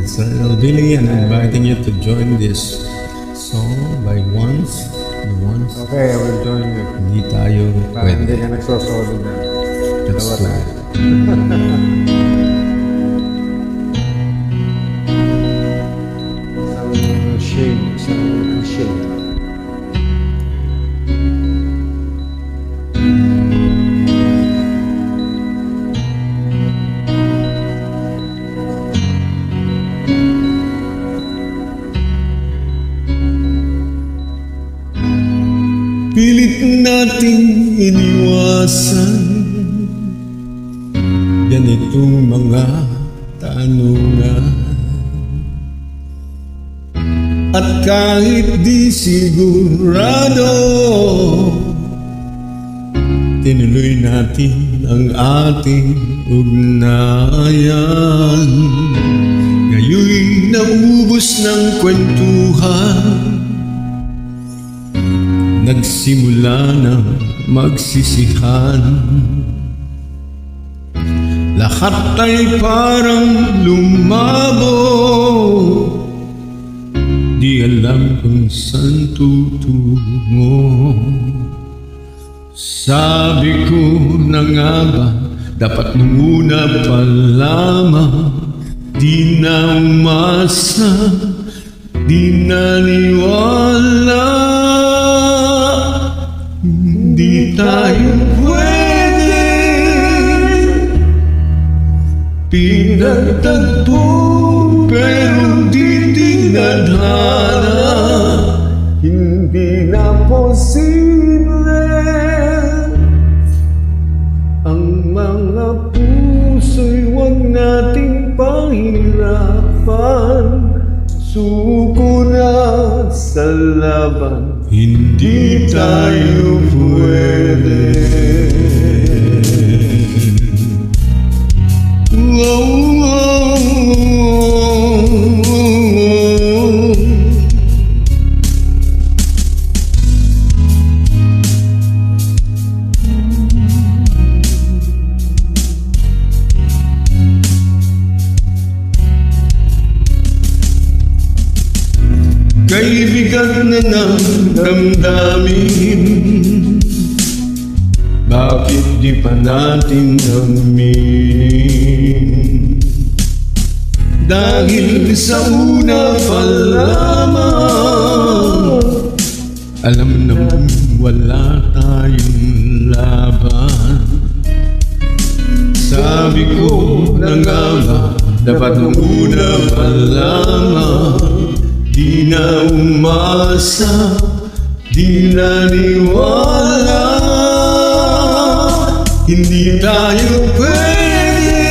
Sir Billy, I'm inviting you to join this song by Once. The Once. Okay, I will join you. Hindi tayo Parang hindi pwede. ka nagsosolo na. That's Dalawa true. tayo. Isang shade, isang shade. Pilit nating iniwasan ganitong mga tanungan. At kahit di sigurado, tinuloy natin ang ating ugnayan. Ngayon'y naubos ng kwentuhan, nagsimula na magsisihan. Lahat ay parang lumabo, di alam kung saan tutungo. Sabi ko na nga ba, dapat muna pa lamang. Di na umasa, di naniwala. Hindi tayo pwede pinagtagpo, pero di tinadhana. Hindi na posible ang mga puso'y huwag nating pahirapan. Suko na sa laban, Hindi tayo pwede. Kay bigat na ng damdamin, bakit di pa natin aminin? Dahil sa una pa lamang, alam naman wala tayong laban. Sabi ko na nga ba, dapat nung una pa lamang. Di na umasa, di naniwala. Hindi tayo pwede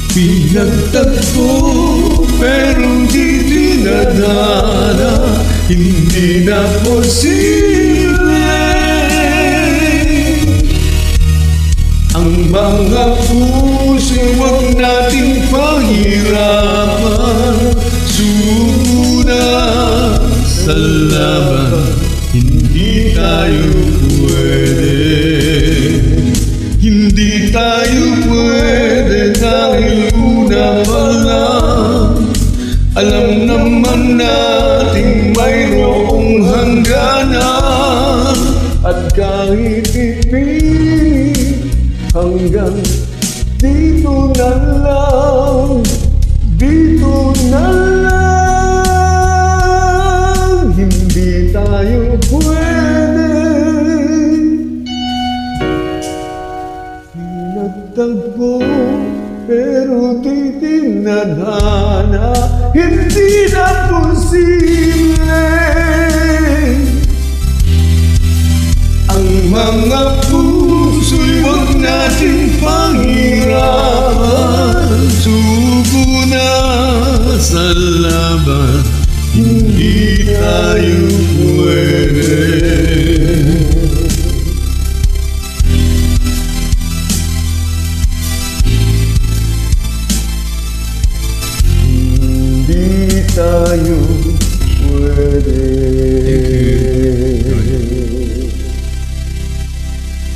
pinagtagpo, pero di dinadana. Hindi na posible ang mga puso huwag nating pahirapan. Suko na sa laban, hindi tayo pwede. Hindi tayo pwede dahil una pa lang. Alam naman nating mayroong hangganan. at kahit ipinit hanggang dito na lang, dito na lang. Hindi tayo pwede nagtagpo, pero di tinadhana. Hindi na posible ang mga puso'y huwag nating pahirapan. Suko na sa laban, hindi tayo pwede. Hindi tayo pwede.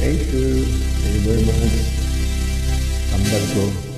Thank you very much. ko.